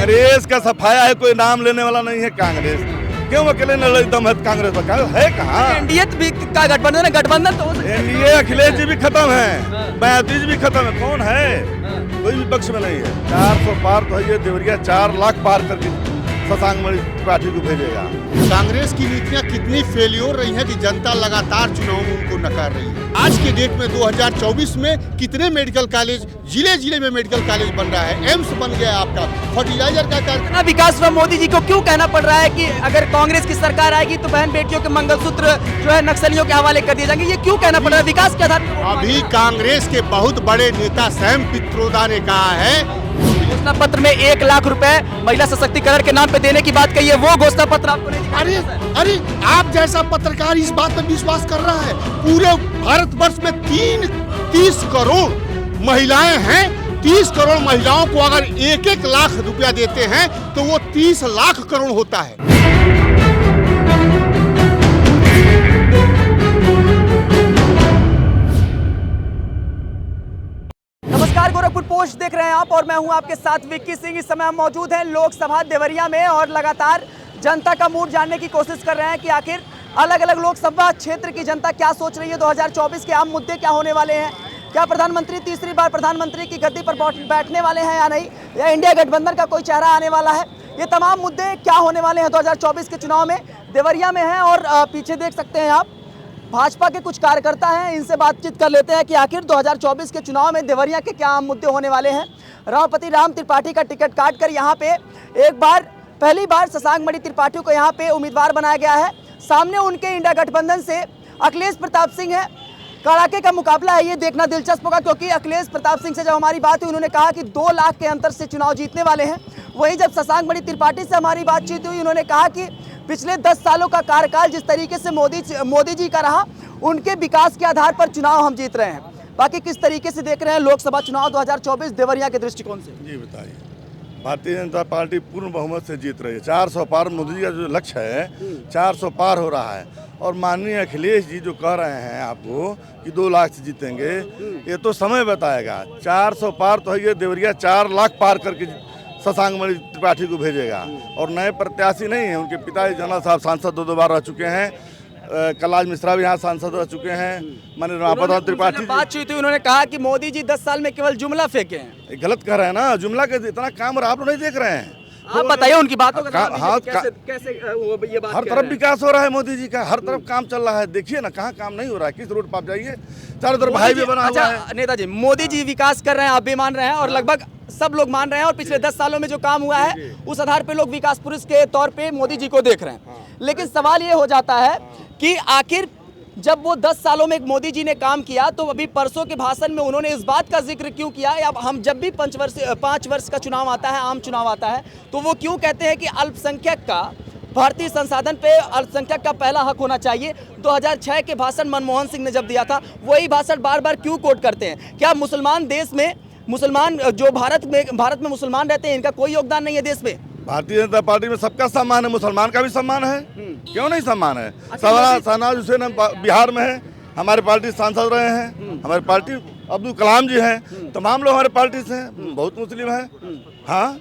कांग्रेस का सफाया है, कोई नाम लेने वाला नहीं है कांग्रेस। क्यों अकेले न दम है कांग्रेस पर? कांग्रेस है कहाँ? एनडीए भी का गठबंधन है, गठबंधन तो हो सकता है। एनडीए अखिलेश जी भी खत्म है, मायावती जी भी खत्म है, कौन है? कोई विपक्ष में नहीं है। 400 पार तो है, ये देवरिया 4 लाख पार करके शशांक मणि त्रिपाठी को भेजेगा। कांग्रेस की नीतियां कितनी फेल्योर रही हैं कि जनता लगातार चुनाव में उनको नकार रही है। आज के डेट में 2024 में कितने मेडिकल कॉलेज, जिले जिले में मेडिकल कॉलेज बन रहा है, एम्स बन गया आपका, फर्टिलाइजर का इतना विकास हुआ, मोदी जी को क्यों कहना पड़ रहा है कि अगर कांग्रेस की सरकार आएगी तो बहन बेटियों के मंगलसूत्र जो है नक्सलियों के हवाले कर दिए जाएंगे? ये क्यों कहना पड़ रहा है? विकास के आधार पर अभी कांग्रेस के बहुत बड़े नेता सैम पित्रोदा ने कहा है, घोषणा पत्र में 1 लाख रुपए महिला सशक्तिकरण के नाम पे देने की बात कही है, वो घोषणा पत्र आपको नहीं दिखाई? अरे आप जैसा पत्रकार इस बात पर विश्वास कर रहा है? पूरे भारतवर्ष में 30 करोड़ महिलाएं हैं। 30 करोड़ महिलाओं को अगर 1-1 लाख रुपया देते हैं तो वो 30 लाख करोड़ होता है। नमस्कार, गोरखपुर पोस्ट देख रहे हैं आप और मैं हूं आपके साथ विक्की सिंह। इस समय हम मौजूद हैं लोकसभा देवरिया में और लगातार जनता का मूड जानने की कोशिश कर रहे हैं कि आखिर अलग अलग लोकसभा क्षेत्र की जनता क्या सोच रही है। 2024 के आम मुद्दे क्या होने वाले हैं? क्या प्रधानमंत्री तीसरी बार प्रधानमंत्री की गद्दी पर बैठने वाले हैं या नहीं? या इंडिया गठबंधन का कोई चेहरा आने वाला है? ये तमाम मुद्दे क्या होने वाले हैं 2024 के चुनाव में देवरिया में हैं। और पीछे देख सकते हैं आप भाजपा के कुछ कार्यकर्ता हैं, इनसे बातचीत कर लेते हैं कि आखिर 2024 के चुनाव में देवरिया के क्या आम मुद्दे होने वाले हैं। रामपति राम त्रिपाठी का टिकट काटकर यहाँ पे पहली बार शशांक मणि त्रिपाठी को यहाँ पे उम्मीदवार बनाया गया है। सामने उनके इंडिया गठबंधन से अखिलेश प्रताप सिंह है। कड़ाके का मुकाबला है, ये देखना दिलचस्प होगा क्योंकि अखिलेश प्रताप सिंह से जब हमारी बात हुई उन्होंने कहा कि 2 लाख के अंतर से चुनाव जीतने वाले हैं। वहीं जब शशांक मणि त्रिपाठी से हमारी बातचीत हुई उन्होंने कहा कि पिछले 10 सालों का कार्यकाल जिस तरीके से मोदी जी का रहा, उनके विकास के आधार पर चुनाव हम जीत रहे हैं। बाकी किस तरीके से देख रहे हैं लोकसभा चुनाव 2024 देवरिया के दृष्टिकोण से? जी बताइए। भारतीय जनता पार्टी पूर्ण बहुमत से जीत रही है। 400 पार मोदी जी का जो लक्ष्य है 400 पार हो रहा है। और माननीय अखिलेश जी जो कह रहे हैं आपको कि 2 लाख से जीतेंगे, ये तो समय बताएगा। 400 पार तो है, ये देवरिया 4 लाख पार करके शशांक मणि त्रिपाठी को भेजेगा। और नए प्रत्याशी नहीं है, उनके पिताजी जनरल साहब सांसद 2 बार रह चुके हैं। कलाज मिश्रा भी यहाँ सांसद रह चुके हैं। माननीय रामपति त्रिपाठी बातचीत हुई, उन्होंने कहा कि मोदी जी 10 साल में केवल जुमला फेंके हैं। गलत कह रहे हैं ना, जुमला के इतना काम और आप लोग नहीं देख रहे हैं। आप बताइए उनकी बातों का कैसे ये बात हर तरफ विकास हो रहा है मोदी जी का, हर तरफ काम चल रहा है। देखिए ना कहाँ काम नहीं हो रहा है, किस रोड पर आप जाइए चारों तरफ हाईवे बना हुआ है। नेताजी, मोदी जी विकास कर रहे हैं, आप भी मान रहे हैं और लगभग सब लोग मान रहे हैं। और पिछले 10 सालों में जो काम हुआ है उस आधार पे लोग विकास पुरुष के तौर पे मोदी जी को देख रहे हैं। लेकिन सवाल ये हो जाता है कि आखिर जब वो 10 सालों में मोदी जी ने काम किया तो अभी परसों के भाषण में उन्होंने इस बात का जिक्र क्यों किया? अब हम जब भी 5 वर्ष का चुनाव आता है, आम चुनाव आता है, तो वो क्यों कहते हैं कि अल्पसंख्यक का भारतीय संसाधन पे अल्पसंख्यक का पहला हक होना चाहिए? 2006 के भाषण मनमोहन सिंह ने जब दिया था, वही भाषण बार बार क्यों कोट करते हैं? क्या मुसलमान देश में मुसलमान जो भारत में मुसलमान रहते हैं, इनका कोई योगदान नहीं है देश में? भारतीय जनता पार्टी में सबका सम्मान है, मुसलमान का भी सम्मान है, क्यों नहीं सम्मान है? शहनाज हुसैन बिहार में है, हमारे पार्टी सांसद रहे हैं। हमारे पार्टी अब्दुल कलाम जी हैं, तमाम लोग हमारे पार्टी से हैं, बहुत मुस्लिम हैं। हाँ,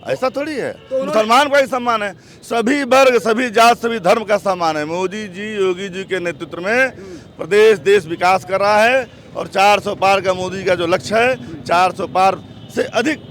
ऐसा थोड़ी है। तो मुसलमान का ही सम्मान है। सभी वर्ग, सभी जात, सभी धर्म का सम्मान है। मोदी जी, योगी जी के नेतृत्व में प्रदेश देश विकास कर रहा है। और 400 पार का मोदी का जो लक्ष्य है, 400 पार से अधिक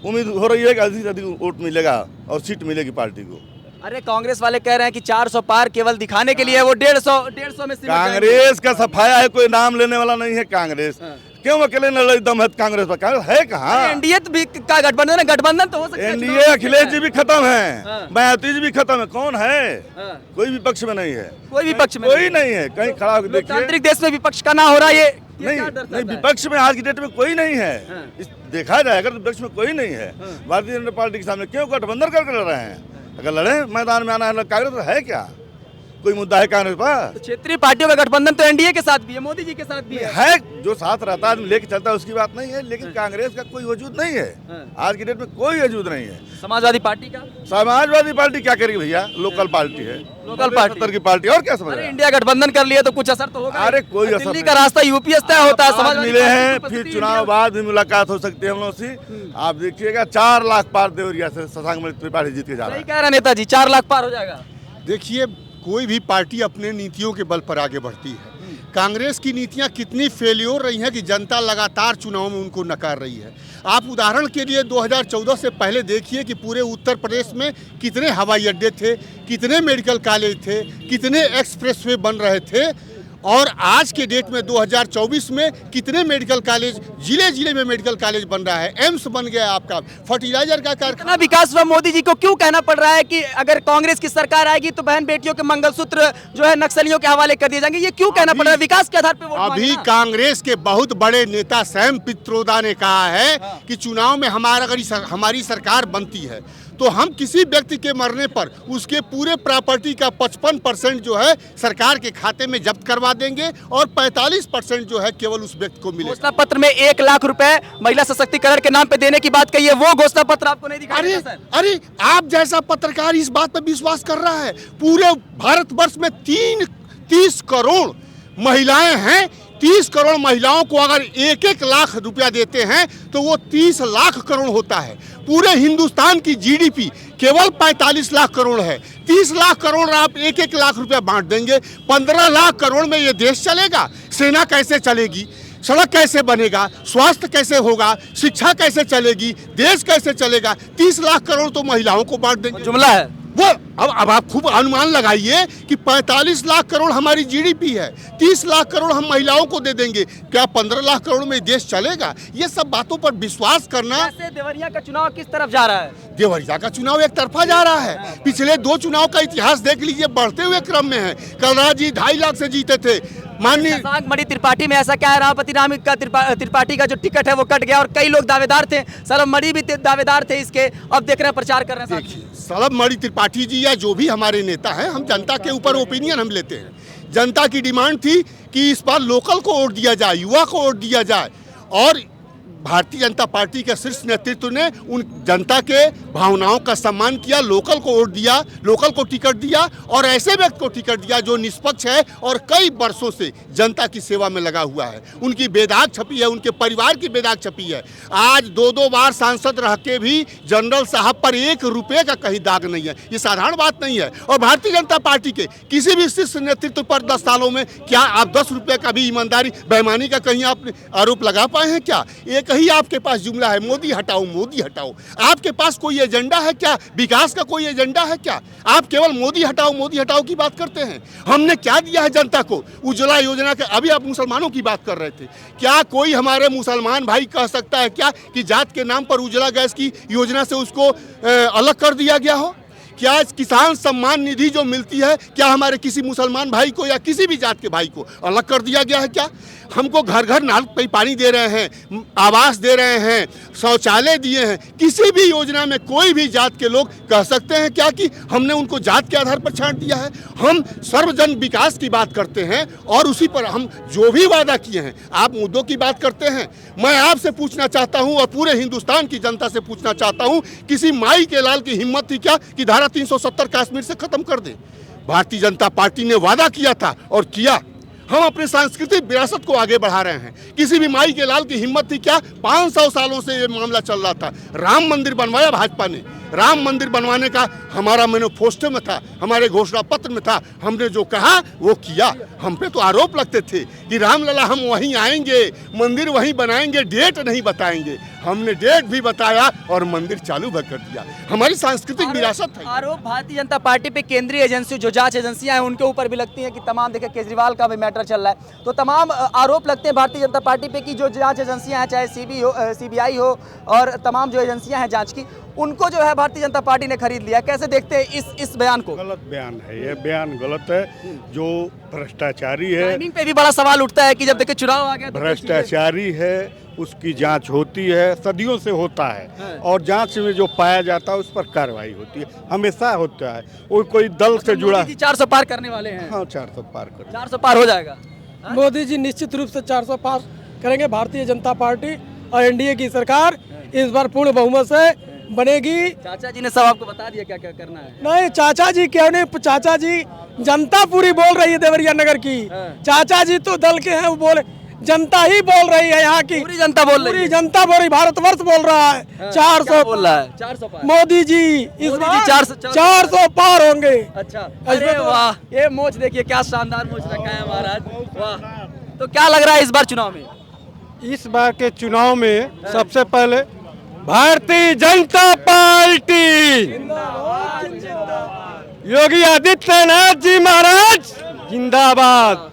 उम्मीद हो रही है कि अधिक से अधिक वोट मिलेगा और सीट मिलेगी पार्टी को। अरे कांग्रेस वाले कह रहे हैं कि 400 पार केवल दिखाने के लिए है, वो 150 में कांग्रेस का सफाया है, कोई नाम लेने वाला नहीं है कांग्रेस। क्यों अकेले न दम है कांग्रेस पर? कांग्रेस है कहाँ? एनडीए भी का गठबंधन है, गठबंधन तो हो सकता है। एनडीए अखिलेश जी भी खत्म है, मायावती जी भी खत्म है, कौन है? कोई विपक्ष में नहीं है, कोई विपक्ष में कोई नहीं है। कहीं खड़ा होकर देखिए, लोकतांत्रिक देश में विपक्ष का ना हो रहा ये नहीं, विपक्ष में आज की डेट में कोई नहीं है। देखा जाएगा तो विपक्ष में कोई नहीं है। भारतीय जनता पार्टी के सामने क्यों गठबंधन करके लड़ रहे हैं? अगर लड़े मैदान में आना है, कांग्रेस है क्या? कोई मुद्दा है कांग्रेस पर? तो क्षेत्रीय पार्टियों का गठबंधन तो एनडीए के साथ भी है, मोदी जी के साथ भी है। जो साथ रहता है लेके चलता है उसकी बात नहीं है, लेकिन कांग्रेस का कोई वजूद नहीं है। आज की डेट में कोई वजूद नहीं है। समाजवादी पार्टी का? समाजवादी पार्टी क्या करेगी भैया? लोकल पार्टी है, लोकल पार्टी की पार्टी, और क्या समझ अरे रहे हैं? इंडिया गठबंधन कर लिया तो कुछ असर तो होगा। अरे कोई असर दिल्ली नहीं। का रास्ता यूपीएस तय होता है। आज समाजवादी मिले पार्टी हैं, की उपस्थिति फिर चुनाव बाद भी मुलाकात हो सकती है हम लोग से। आप देखिएगा 4 लाख पार देवरिया से शशांक मणि त्रिपाठी जीत के जा रहा सही है। कह रहे हैं नेताजी, 4 लाख पार हो जाएगा। देखिए, कोई भी पार्टी अपने नीतियों के बल पर आगे बढ़ती है। कांग्रेस की नीतियां कितनी फेल्योर रही हैं कि जनता लगातार चुनाव में उनको नकार रही है। आप उदाहरण के लिए 2014 से पहले देखिए कि पूरे उत्तर प्रदेश में कितने हवाई अड्डे थे, कितने मेडिकल कॉलेज थे, कितने एक्सप्रेसवे बन रहे थे, और आज के डेट में 2024 में कितने मेडिकल कॉलेज, जिले जिले में मेडिकल कॉलेज बन रहा है, एम्स बन गया आपका, फर्टिलाइजर का कारखाना। इतना विकास हुआ, मोदी जी को क्यों कहना पड़ रहा है कि अगर कांग्रेस की सरकार आएगी तो बहन बेटियों के मंगलसूत्र जो है नक्सलियों के हवाले कर दिए जाएंगे? ये क्यों कहना पड़ रहा है? विकास के आधार पर वोट अभी मांगना। कांग्रेस के बहुत बड़े नेता सैम पित्रोदा ने कहा है कि चुनाव में हमारी सरकार बनती है तो हम किसी व्यक्ति के मरने पर उसके पूरे प्रॉपर्टी का 55% जो है सरकार के खाते में जब्त करवा देंगे और 45% जो है केवल उस व्यक्ति को मिलेगा। घोषणा पत्र में 1 लाख रुपए महिला सशक्तिकरण के नाम पे देने की बात कही है, वो घोषणा पत्र आपको नहीं दिखाई देता सर? अरे आप जैसा पत्रकार इस बात पर विश्वास कर रहा है? पूरे भारतवर्ष में 30 करोड़ महिलाएं हैं। 30 करोड़ महिलाओं को अगर 1-1 लाख रुपया देते हैं तो वो 30 लाख करोड़ होता है। पूरे हिंदुस्तान की जीडीपी केवल 45 लाख करोड़ है। 30 लाख करोड़ आप 1-1 लाख रुपया बांट देंगे, 15 लाख करोड़ में ये देश चलेगा? सेना कैसे चलेगी? सड़क कैसे बनेगा? स्वास्थ्य कैसे होगा? शिक्षा कैसे चलेगी? देश कैसे चलेगा? 30 लाख करोड़ तो महिलाओं को बांट देंगे। जुमला है वो अब आप खूब अनुमान लगाइए कि 45 लाख करोड़ हमारी जीडीपी है, 30 लाख करोड़ हम महिलाओं को दे देंगे, क्या 15 लाख करोड़ में देश चलेगा? ये सब बातों पर विश्वास करना। कैसे देवरिया का चुनाव किस तरफ जा रहा है? देवरिया का चुनाव एक तरफा जा रहा है। पिछले 2 चुनाव का इतिहास देख लीजिए, बढ़ते हुए क्रम में है। कलराज जी 2.5 लाख से जीते थे। माननीय शशांक मणि त्रिपाठी में ऐसा क्या है? रामपति राम का त्रिपाठी का जो टिकट है वो कट गया और कई लोग दावेदार थे, सलम मणि भी दावेदार थे इसके। अब देख रहे हैं प्रचार कर रहे हैं। देखिए, सलम मणि त्रिपाठी जी या जो भी हमारे नेता हैं, हम जनता के ऊपर ओपिनियन हम लेते हैं। जनता की डिमांड थी कि इस बार लोकल को वोट दिया जाए, युवा को वोट दिया जाए, और भारतीय जनता पार्टी के शीर्ष नेतृत्व ने उन जनता के भावनाओं का सम्मान किया, लोकल को वोट दिया, लोकल को टिकट दिया और ऐसे व्यक्ति को टिकट दिया जो निष्पक्ष है और कई वर्षों से जनता की सेवा में लगा हुआ है। उनकी बेदाग छपी है, उनके परिवार की बेदाग छपी है। आज 2-2 बार सांसद रह के भी जनरल साहब पर 1 रुपये का कहीं दाग नहीं है। ये साधारण बात नहीं है। और भारतीय जनता पार्टी के किसी भी शीर्ष नेतृत्व पर 10 सालों में क्या आप 10 रुपये का भी ईमानदारी, बेईमानी का कहीं आप आरोप लगा पाए हैं क्या? एक ही आपके पास जुमला है, मोदी हटाओ, मोदी हटाओ। आपके पास कोई एजेंडा है क्या? विकास का कोई एजेंडा है क्या? आप केवल मोदी हटाओ की बात करते हैं। हमने क्या दिया है जनता को? उज्ज्वला योजना के, अभी आप मुसलमानों की बात कर रहे थे, क्या कोई हमारे मुसलमान भाई कह सकता है क्या कि जात के नाम पर उज्ज्वला गैस की योजना से उसको अलग कर दिया गया हो? क्या किसान सम्मान निधि जो मिलती है, क्या हमारे किसी मुसलमान भाई को या किसी भी जात के भाई को अलग कर दिया गया है क्या? हमको घर घर नल पे पानी दे रहे हैं, आवास दे रहे हैं, शौचालय दिए हैं। किसी भी योजना में कोई भी जात के लोग कह सकते हैं क्या कि हमने उनको जात के आधार पर छांट दिया है? हम सर्वजन विकास की बात करते हैं और उसी पर हम जो भी वादा किए हैं, आप मुद्दों की बात करते हैं। मैं आपसे पूछना चाहता हूं और पूरे हिंदुस्तान की जनता से पूछना चाहता हूं, किसी माई के लाल की हिम्मत थी क्या कि धारा 370 कश्मीर से खत्म कर दे? भारतीय जनता पार्टी ने वादा किया था और किया। हम अपनी सांस्कृतिक विरासत को आगे बढ़ा रहे हैं। किसी भी माई के लाल की हिम्मत थी क्या? 500 सालों से ये मामला चल रहा था। राम मंदिर बनवाया भाजपा ने। राम मंदिर बनवाने का हमारा मैनिफेस्टो में था, हमारे घोषणा पत्र में था। हमने जो कहा वो किया। हम पे तो आरोप लगते थे कि रामलला हम वहीं आएंगे, मंदिर वहीं बनाएंगे, डेट नहीं बताएंगे। हमने डेट भी बताया और मंदिर चालू भी कर दिया। हमारी सांस्कृतिक विरासत है। आरोप भारतीय जनता पार्टी पे केंद्रीय एजेंसी, जो जांच एजेंसियां हैं, उनके ऊपर भी लगती हैं कि तमाम, देखिए केजरीवाल का भी मैटर चल रहा है, तो तमाम आरोप लगते हैं भारतीय जनता पार्टी पे कि जो जांच एजेंसियां हैं, चाहे सीबीआई हो और तमाम जो एजेंसियां हैं जांच की, उनको जो है भारतीय जनता पार्टी ने खरीद लिया। कैसे देखते हैं इस बयान को? गलत बयान है, ये बयान गलत है, जो भ्रष्टाचारी है। टाइमिंग पे भी बड़ा सवाल उठता है कि जब देखिए चुनाव आ गया तो भ्रष्टाचारी है, उसकी जांच होती है, सदियों से होता है, और जांच में जो पाया जाता है उस पर कार्रवाई होती है, हमेशा होता है। वो कोई दल से जुड़ा। मोदी जी 400 पार करने वाले हैं। हाँ, 400 पार कर। 400 पार हो जाएगा। मोदी जी निश्चित रूप से 400 पार करेंगे। भारतीय जनता पार्टी और एनडीए की सरकार इस बार पूर्ण बहुमत से बनेगी। चाचा जी ने सब आपको बता दिया क्या क्या करना है। नहीं, चाचा जी क्यों नहीं, चाचा जी जनता पूरी बोल रही है देवरिया नगर की। चाचा जी तो दल के हैं, वो बोले, जनता ही बोल रही है यहाँ की, पूरी जनता बोल रही पूरी है। जनता बोल रही, भारतवर्ष बोल रहा है। 400 बोल रहा है 400 पार। मोदी जी इस मोदी जी बार 400 पार होंगे। अच्छा, अरे वाह, ये मोच देखिए, क्या शानदार मोच रखा है महाराज, वाह। तो क्या लग रहा है इस बार चुनाव में? इस बार के चुनाव में सबसे पहले भारतीय जनता पार्टी, योगी आदित्यनाथ जी महाराज जिंदाबाद।